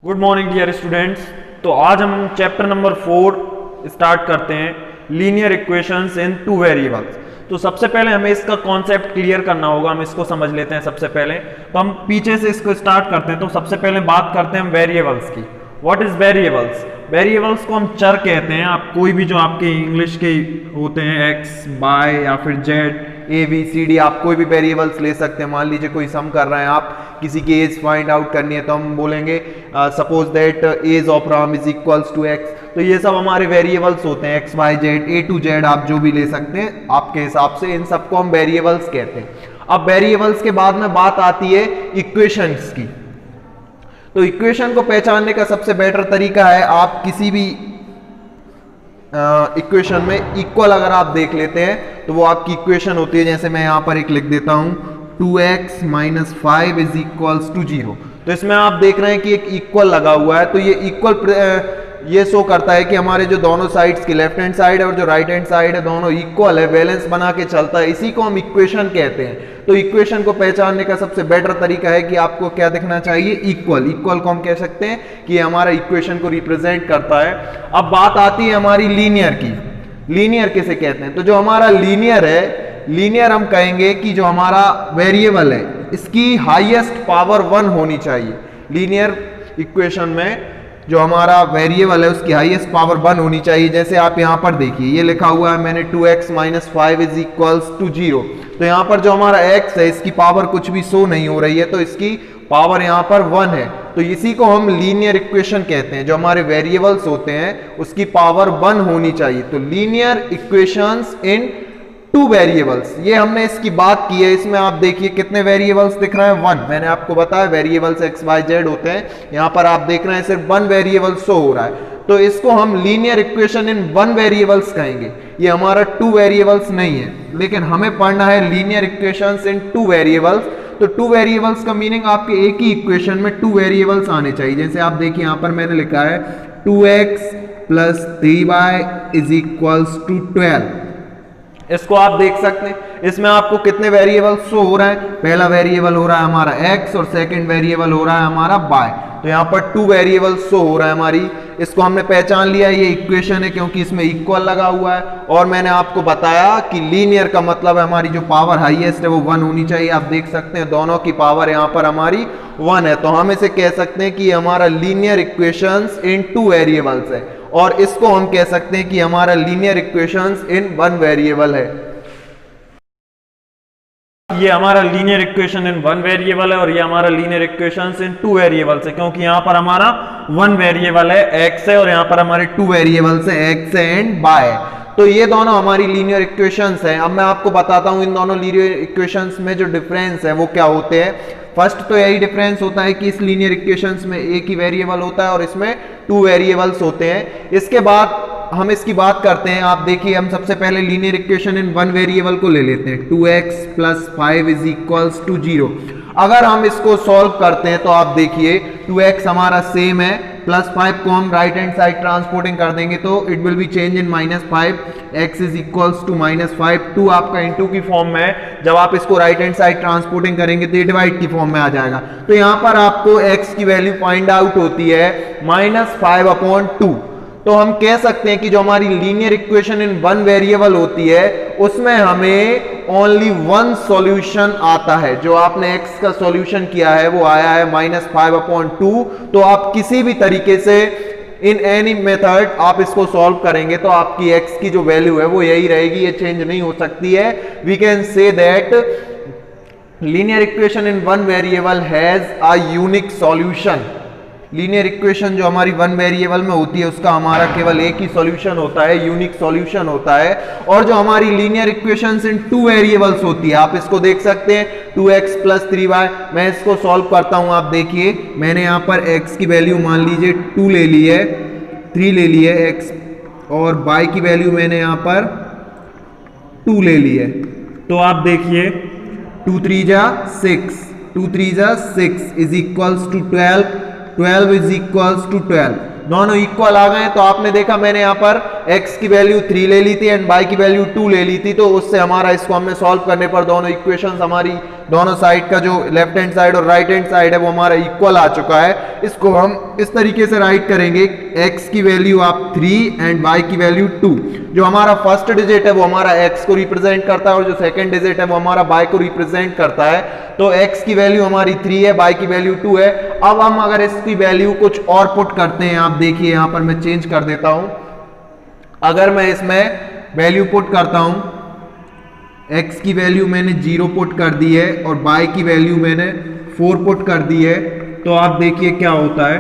Good morning dear students. तो आज हम चैप्टर नंबर 4 स्टार्ट करते हैं, लीनियर इक्वेशंस इन टू वेरिएबल्स। तो सबसे पहले हमें इसका कॉन्सेप्ट क्लियर करना होगा, हम इसको समझ लेते हैं सबसे पहले। तो हम पीछे से इसको स्टार्ट करते हैं। तो सबसे पहले बात करते हैं हम वेरिएबल्स की। What is variables? वेरिएबल्स को हम चर कहते हैं। आप कोई भी जो आपके इंग्लिश के होते हैं, एक्स, वाई या फिर Z, A B C D, आप कोई भी वेरिएबल्स ले सकते हैं। मान लीजिए कोई सम कर रहे हैं, आप किसी की एज फाइंड आउट करनी है, तो हम बोलेंगे suppose that age of Ram is equals to X. तो ये सब हमारे वेरिएबल्स होते हैं, X Y Z, A to Z, आप जो भी ले सकते हैं आपके हिसाब से। इन सबको हम वेरिएबल्स कहते हैं। अब वेरिएबल्स के बाद में बात आती है इक्वेशंस की। तो इक्वेशन को पहचानने का सबसे बेटर तरीका है, आप किसी भी इक्वेशन में इक्वल अगर आप देख लेते हैं तो वो आपकी इक्वेशन होती है। जैसे मैं यहां पर एक लिख देता हूं, 2x - 5 इज इक्वल्स टू 0। तो इसमें आप देख रहे हैं कि एक इक्वल लगा हुआ है। तो ये इक्वल ये शो करता है कि हमारे जो दोनों साइड्स की लेफ्ट हैंड साइड और जो राइट हैंड साइड है दोनों इक्वल है, बैलेंस बना के चलता है। इसी को हम इक्वेशन कहते हैं। तो इक्वेशन को पहचानने का सबसे बेटर तरीका है कि आपको क्या दिखना चाहिए, इक्वल। इक्वल को हम कह सकते हैं कि हमारा इक्वेशन को रिप्रेजेंट करता है। अब बात आती है हमारी लीनियर की। लीनियर किसे कहते हैं? तो जो हमारा लीनियर है, लीनियर हम कहेंगे कि जो हमारा वेरिएबल है इसकी हाईएस्ट पावर 1 होनी चाहिए। लीनियर इक्वेशन में जो हमारा वेरिएबल है उसकी हाईएस्ट पावर 1 होनी चाहिए। जैसे आप यहां पर देखिए, ये लिखा हुआ है मैंने 2x - 5 इज इक्वल्स टू 0। तो यहां पर जो हमारा x है इसकी पावर कुछ भी शो नहीं हो रही है, तो इसकी पावर यहां पर 1 है। तो इसी को हम लीनियर इक्वेशन कहते हैं। जो हमारे वेरिएबल्स होते हैं उसकी पावर 1 होनी चाहिए। तो लीनियर इक्वेशंस इन टू वेरिएबल्स, ये हमने इसकी बात की है। इसमें आप देखिए कितने वेरिएबल्स दिख रहे हैं, 1। मैंने आपको बताया वेरिएबल्स एक्स वाई जेड होते हैं। यहां पर आप देख रहे हैं सिर्फ 1 वेरिएबल शो हो रहा है। तो इसको हम लीनियर इक्वेशन इन 1 वेरिएबल्स कहेंगे। ये हमारा 2 वेरिएबल्स नहीं है, लेकिन हमें पढ़ना है लीनियर इक्वेशंस इन 2 वेरिएबल्स। तो 2 वेरिएबल्स का मीनिंग आपके एक ही इक्वेशन में 2 वेरिएबल्स आने चाहिए। जैसे आप देखिए यहां पर मैंने लिखा है 2x + 3y is equals to 12। इसको आप देख सकते हैं। इसमें आपको कितने वेरिएबल शो हो रहे हैं? पहला वेरिएबल हो रहा है हमारा x और सेकंड वेरिएबल हो रहा है हमारा y। तो यहाँ पर 2 वेरिएबल शो हो रहा है हमारी। इसको हमने पहचान लिया, ये इक्वेशन है क्योंकि इसमें इक्वल लगा हुआ है। और मैंने आपको बताया कि लीनियर का मतलब है हमारी जो पावर हाईएस्ट है वो 1 होनी चाहिए। आप देख सकते हैं दोनों की पावर यहाँ पर हमारी 1 है। तो हम इसे कह सकते हैं कि हमारा लीनियर इक्वेशंस इन 2 वेरिएबल्स है। और इसको हम कह सकते हैं कि हमारा लीनियर इक्वेशंस इन 1 वेरिएबल है। ये हमारा लीनियर इक्वेशन इन 1 वेरिएबल है और ये हमारा लीनियर इक्वेशंस इन 2 वेरिएबल्स है, क्योंकि यहां पर हमारा 1 वेरिएबल है x है और यहां पर हमारे 2 वेरिएबल्स है x एंड y। तो ये दोनों हमारी लीनियर इक्वेशंस हैं। अब मैं आपको बताता हूं इन दोनों लीनियर इक्वेशंस में जो डिफरेंस है वो क्या होते हैं। फर्स्ट तो यही डिफरेंस होता है कि इस लीनियर इक्वेशंस में एक ही वेरिएबल होता है और इसमें 2 वेरिएबल्स होते हैं। इसके बाद हम इसकी बात करते हैं। आप देखिए, हम सबसे पहले लीनियर इक्वेशन इन 1 वेरिएबल को ले लेते हैं, 2x + 5 इज इक्वल्स टू 0। अगर हम इसको सॉल्व करते हैं तो आप देखिए 2x हमारा सेम है, +5 को हम राइट हैंड साइड ट्रांसपोर्टिंग कर देंगे तो it will be change in -5, x is equals to -5। 2 आपका इनटू की फॉर्म में है, जब आप इसको राइट हैंड साइड ट्रांसपोर्टिंग करेंगे तो ये डिवाइड की फॉर्म में आ जाएगा। तो यहां पर आपको x की वैल्यू फाइंड आउट होती है -5/2। तो हम कह सकते हैं कि जो हमारी लीनियर इक्वेशन इन 1 वेरिएबल होती है उसमें हमें ओनली 1 सॉल्यूशन आता है। जो आपने x का सॉल्यूशन किया है वो आया है -5/2। तो आप किसी भी तरीके से इन एनी मेथड आप इसको सॉल्व करेंगे तो आपकी x की जो वैल्यू है वो यही रहेगी, ये चेंज नहीं हो सकती है। We can say that linear equation in 1 variable has a unique solution. Linear equation जो हमारी 1 वेरिएबल में होती है उसका हमारा केवल एक ही सॉल्यूशन होता है, यूनिक सॉल्यूशन होता है। और जो हमारी लीनियर इक्वेशंस इन 2 वेरिएबल्स होती है, आप इसको देख सकते हैं 2x + 3y। मैं इसको सॉल्व करता हूं। आप देखिए मैंने यहां पर x की वैल्यू मान लीजिए 2 ले ली है, 3 ले ली है x, और y की वैल्यू मैंने यहां पर 2 ले ली है। तो आप देखिए 2 3 जा 6, 2 3 जा 6 is equals to 12 is equals to 12। दोनों इक्वल आ गए। तो आपने देखा मैंने यहाँ पर x की वैल्यू 3 ले ली थी एंड y की वैल्यू 2 ले ली थी, तो उससे हमारा इसको हमने सॉल्व करने पर दोनों इक्वेशंस हमारी दोनों साइड का जो लेफ्ट हैंड साइड और राइट हैंड साइड है वो हमारा इक्वल आ चुका है। इसको हम इस तरीके से राइट करेंगे, x की वैल्यू आप 3 एंड y की वैल्यू 2। जो हमारा फर्स्ट डिजिट है वो हमारा x को रिप्रेजेंट करता है और जो सेकंड डिजिट है वो हमारा y को रिप्रेजेंट करता है। तो x की वैल्यू हमारी 3 है, y की वैल्यू 2 है। अब हम अगर इसकी वैल्यू कुछ और पुट करते हैं, आप देखिए यहां पर मैं चेंज कर देता हूं। अगर मैं इसमें वैल्यू पुट करता हूं, x की वैल्यू मैंने 0 पुट कर दी है और y की वैल्यू मैंने 4 पुट कर दी है, तो आप देखिए क्या होता है।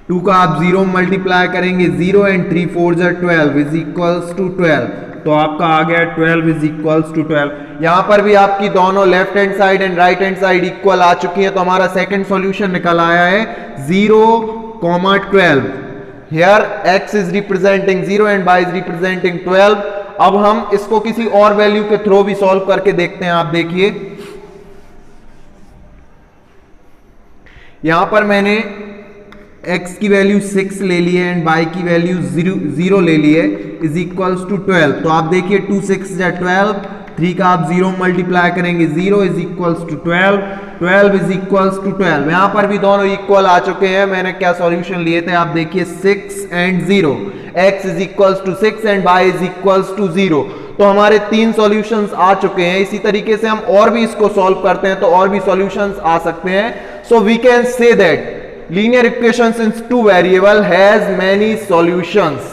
2 का आप 0 मल्टीप्लाई करेंगे, 0 एंड 3 4 12 इज इक्वल्स टू 12, तो आपका आ गया 12 इज इक्वल्स टू 12। यहां पर भी आपकी दोनों left hand side and right hand side equal आ चुकी है, तो हमारा सेकंड सॉल्यूशन निकल आया है 0,12। Here x is representing 0 and y is representing 12। अब हम इसको किसी और वैल्यू के थ्रू भी सॉल्व करके देखते हैं। आप देखिए यहां पर मैंने x की वैल्यू 6 ले ली है एंड y की वैल्यू 0 ले ली है, इज इक्वल्स टू 12। तो आप देखिए 2 6 12, 3 का आप 0 मल्टीप्लाई करेंगे, 0 is equals to 12, 12 is equals to 12। यहां पर भी दोनों इक्वल आ चुके हैं। मैंने क्या सॉल्यूशन लिए थे, आप देखिए 6 and 0, x is equals to 6 and y is equals to 0। तो हमारे 3 सॉल्यूशंस आ चुके हैं। इसी तरीके से हम और भी इसको सॉल्व करते हैं तो और भी सॉल्यूशंस आ सकते हैं। So we can say that linear equations in 2 variable has many solutions,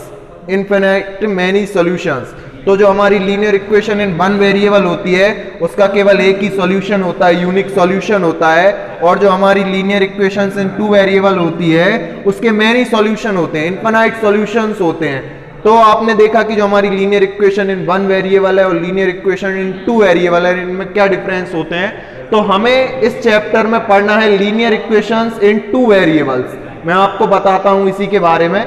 infinite many solutions। तो जो हमारी लीनियर इक्वेशन इन 1 वेरिएबल होती है उसका केवल एक ही सॉल्यूशन होता है, यूनिक सॉल्यूशन होता है। और जो हमारी लीनियर इक्वेशंस इन 2 वेरिएबल होती है उसके मैनी सॉल्यूशन होते हैं, इनफाइनाइट सॉल्यूशंस होते हैं। तो आपने देखा कि जो हमारी लीनियर इक्वेशन इन 1 वेरिएबल है और लीनियर इक्वेशन इन 2 वेरिएबल है, इनमें क्या डिफरेंस होते हैं। तो हमें इस चैप्टर में पढ़ना है लीनियर इक्वेशंस इन 2 वेरिएबल्स। मैं आपको बताता हूं इसी के बारे में।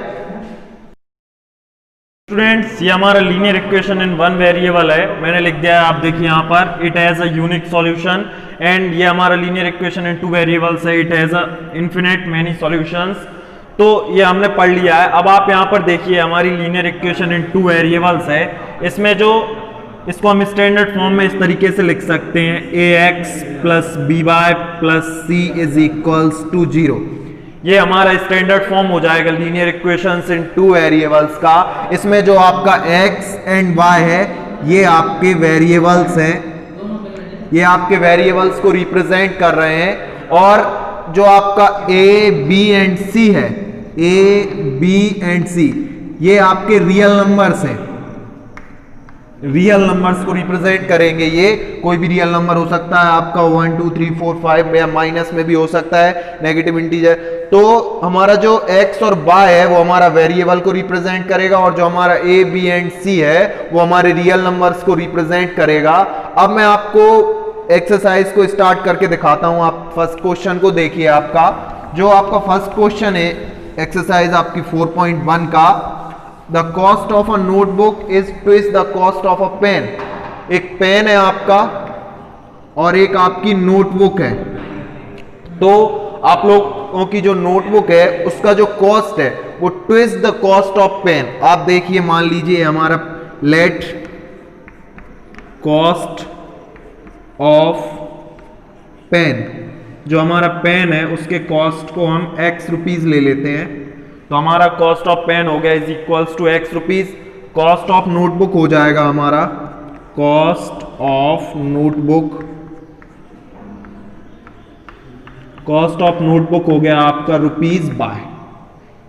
स्टूडेंट्स, ये हमारा लीनियर इक्वेशन इन 1 वेरिएबल है, मैंने लिख दिया है। आप देखिए यहाँ पर it has a unique solution. And ये हमारा लीनियर इक्वेशन इन 2 वेरिएबल्स है, it has a infinite many solutions. तो ये हमने पढ़ लिया है। अब आप यहाँ पर देखिए हमारी लीनियर इक्वेशन इन 2 वेरिएबल्स है। इसमें जो इसको हम स्टैंडर्ड फॉर्म में इस तरीके से लिख सकते हैं, ax plus by plus c is equals to 0। ये हमारा स्टैंडर्ड फॉर्म हो जाएगा लीनियर इक्वेशंस इन 2 वेरिएबल्स का। इसमें जो आपका x एंड y है ये आपके वेरिएबल्स हैं, ये आपके वेरिएबल्स को रिप्रेजेंट कर रहे हैं। और जो आपका a b एंड c है, a b एंड c ये आपके रियल नंबर्स हैं, रियल नंबर्स को रिप्रेजेंट करेंगे। ये कोई भी रियल नंबर हो सकता है आपका 1 2 3 4 5 या माइनस में भी हो सकता है, नेगेटिव इंटीजर। तो हमारा जो x और y है वो हमारा वेरिएबल को रिप्रेजेंट करेगा और जो हमारा a b एंड c है वो हमारे रियल नंबर्स को रिप्रेजेंट करेगा। अब मैं आपको एक्सरसाइज को स्टार्ट करके दिखाता हूं। आप फर्स्ट क्वेश्चन को देखिए। आपका जो आपका फर्स्ट क्वेश्चन है एक्सरसाइज आपकी 4.1 का, the cost of a notebook is twice the cost of a pen. एक पेन है आपका और एक आपकी नोटबुक है। तो आप लोगों की जो नोटबुक है उसका जो कॉस्ट है वो twice the cost of pen. आप देखिए, मान लीजिए हमारा लेट कॉस्ट ऑफ पेन, जो हमारा पेन है उसके कॉस्ट को हम x रुपीज ले लेते हैं। तो हमारा कॉस्ट ऑफ पेन हो गया is equals to x rupees. Cost of notebook हो जाएगा हमारा, cost of notebook, cost of notebook हो गया आपका रुपीज बाय।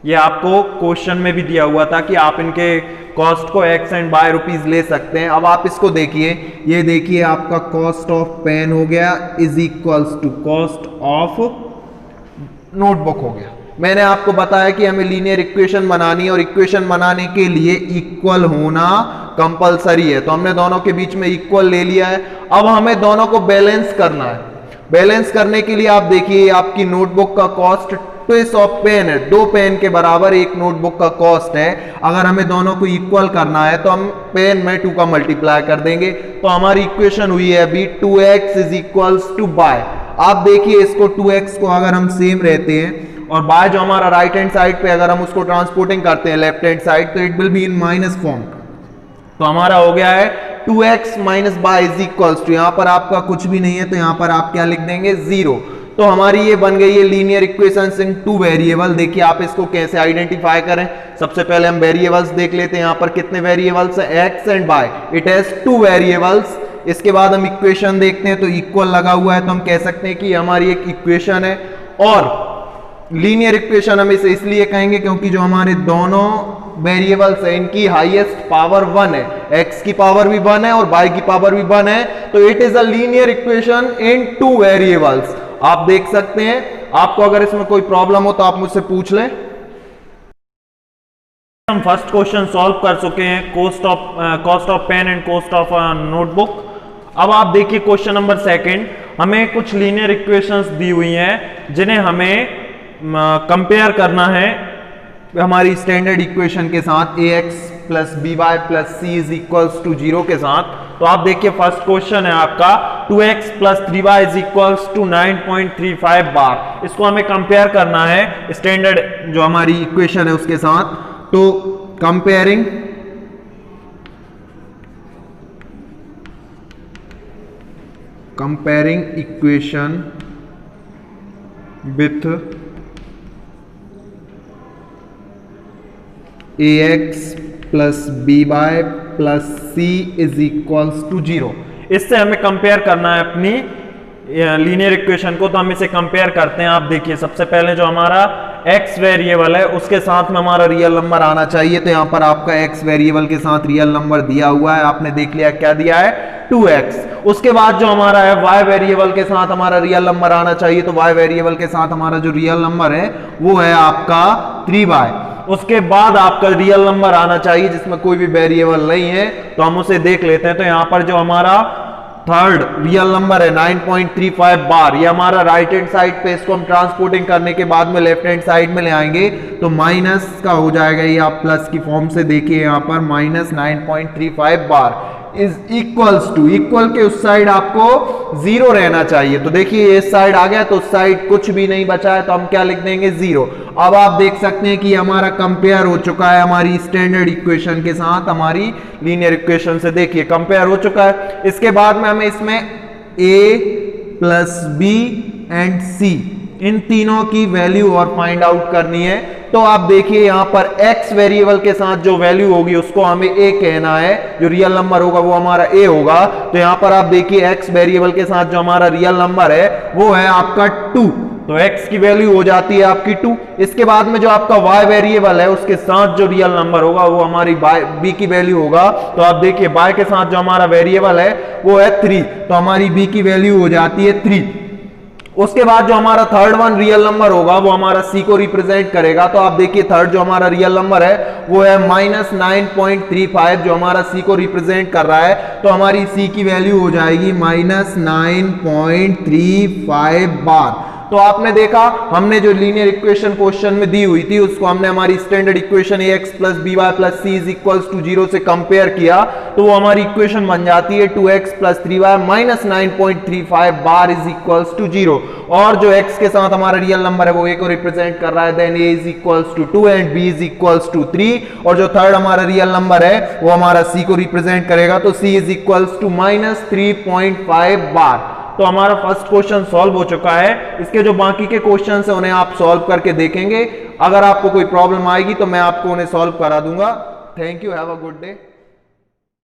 ये आपको क्वेश्चन में भी दिया हुआ था कि आप इनके कॉस्ट को x एंड बाय रुपीज ले सकते हैं। अब आप इसको देखिए, ये देखिए आपका कॉस्ट ऑफ पेन हो गया is equals to cost of notebook हो गया। मैंने आपको बताया कि हमें लीनियर इक्वेशन बनानी है और इक्वेशन बनाने के लिए इक्वल होना कंपलसरी है। तो हमने दोनों के बीच में इक्वल ले लिया है। अब हमें दोनों को बैलेंस करना है। बैलेंस करने के लिए आप देखिए आपकी नोटबुक का कॉस्ट ट्विस ऑफ पेन है, 2 पेन के बराबर एक नोटबुक का कॉस्ट है। अगर हमें दोनों को इक्वल करना है तो हम पेन में 2 का मल्टीप्लाई कर देंगे। तो हमारी इक्वेशन हुई है अभी 2x is equals to bye. आप देखिए इसको 2x को अगर हम सेम रहते हैं और बाय जो हमारा राइट हैंड साइड पे अगर हम उसको ट्रांसपोर्टिंग करते हैं लेफ्ट हैंड साइड, तो it will be in minus form. तो हमारा हो गया है 2x minus by is equals to, यहां पर आपका कुछ भी नहीं है तो यहां पर आप क्या लिख देंगे 0। तो हमारी ये बन गई है लीनियर इक्वेशंस इन टू वेरिएबल। देखिए आप इसको कैसे आइडेंटिफाई करें। सबसे पहले हम वेरिएबल्स देख लेते हैं, यहां पर कितने वेरिएबल्स है, x and y, it has 2 variables. इसके बाद हम इक्वेशन देखते हैं तो इक्वल लगा हुआ है, तो हम कह सकते हैं कि हमारी एक इक्वेशन है। और लीनियर इक्वेशन हम इसे इसलिए कहेंगे क्योंकि जो हमारे दोनों वेरिएबल्स है इनकी हाईएस्ट पावर 1 है, x की पावर भी 1 है और y की पावर भी 1 है, तो it is a linear equation in 2 variables. आप देख सकते हैं, आपको अगर इसमें कोई प्रॉब्लम हो तो आप मुझसे पूछ लें। हम फर्स्ट क्वेश्चन सॉल्व कर चुके हैं, cost of pen and cost of notebook. अब आप देखिए क्वेश्चन नंबर सेकंड, हमें कुछ लीनियर इक्वेशंस दी हुई हैं जिन्हें हमें कंपेयर करना है हमारी स्टैंडर्ड इक्वेशन के साथ ax plus by plus c is equals to 0 के साथ। तो आप देखिए फर्स्ट क्वेश्चन है आपका 2x plus 3y is equals to 9.35 bar. इसको हमें कंपेयर करना है स्टैंडर्ड जो हमारी इक्वेशन है उसके साथ। तो comparing equation with ax plus by plus c is equals to 0। इससे हमें कंपेयर करना है अपनी लीनियर इक्वेशन को। तो हम इसे कंपेयर करते हैं। आप देखिए सबसे पहले जो हमारा x वेरिएबल है उसके साथ में हमारा रियल नंबर आना चाहिए। तो यहां पर आपका x वेरिएबल के साथ रियल नंबर दिया हुआ है, आपने देख लिया क्या दिया है 2x। उसके बाद जो हमारा है y वेरिएबल के साथ हमारा रियल नंबर आना चाहिए। तो y वेरिएबल के साथ हमारा जो रियल नंबर है वो है आपका 3y। उसके बाद आपका रियल नंबर आना चाहिए जिसमें कोई भी वेरिएबल नहीं है, तो हम उसे देख लेते हैं। तो यहां पर जो हमारा थर्ड रियल नंबर है 9.35 बार, ये हमारा राइट हैंड साइड पे, इसको हम ट्रांसपोर्टिंग करने के बाद में लेफ्ट हैंड साइड में ले आएंगे तो माइनस का हो जाएगा, ये आप प्लस की फॉर्म से देखिए यहां पर minus 9.35 bar is equals to, equal के उस साइड आपको 0 रहना चाहिए। तो देखिए इस साइड आ गया तो उस साइड कुछ भी नहीं बचा है, तो हम क्या लिख देंगे 0। अब आप देख सकते हैं कि हमारा कंपेयर हो चुका है हमारी स्टैंडर्ड इक्वेशन के साथ, हमारी लीनियर इक्वेशन से देखिए कंपेयर हो चुका है। इसके बाद में हमें इसमें a plus b and c इन तीनों की वैल्यू और फाइंड आउट करनी है। तो आप देखिए यहां पर x वेरिएबल के साथ जो वैल्यू होगी उसको हमें a कहना है, जो रियल नंबर होगा वो हमारा a होगा। तो यहां पर आप देखिए x वेरिएबल के साथ जो हमारा रियल नंबर है वो है आपका 2, तो x की वैल्यू हो जाती है आपकी 2। इसके बाद में जो आपका y वेरिएबल है उसके साथ जो रियल नंबर होगा वो हमारी b की वैल्यू होगा। तो आप देखिए y के साथ जो हमारा वेरिएबल है वो है 3, तो हमारी b की वैल्यू हो जाती है 3। उसके बाद जो हमारा थर्ड वन रियल नंबर होगा वो हमारा c को रिप्रेजेंट करेगा। तो आप देखिए थर्ड जो हमारा रियल नंबर है वो है माइनस 9.35 जो हमारा c को रिप्रेजेंट कर रहा है। तो हमारी c की वैल्यू हो जाएगी माइनस 9.35 बार। तो आपने देखा हमने जो लीनियर इक्वेशन क्वेश्चन में दी हुई थी उसको हमने हमारी standard equation ax plus by plus c is equals to 0 से कंपेयर किया, तो वो हमारी इक्वेशन बन जाती है 2x plus 3y minus 9.35 bar is equals to 0। और जो x के साथ हमारा रियल नंबर है वो a को रिप्रेजेंट कर रहा है, then a is equals to 2 and b is equals to 3। और जो थर्ड हमारा रियल नंबर है वो हमारा c को रिप्रेजेंट करेगा, तो c is equals to minus 3.5 bar. तो हमारा फर्स्ट क्वेश्चन सॉल्व हो चुका है। इसके जो बाकी के क्वेश्चन है उन्हें आप सॉल्व करके देखेंगे। अगर आपको कोई प्रॉब्लम आएगी तो मैं आपको उन्हें सॉल्व करा दूंगा। Thank you, have a good day.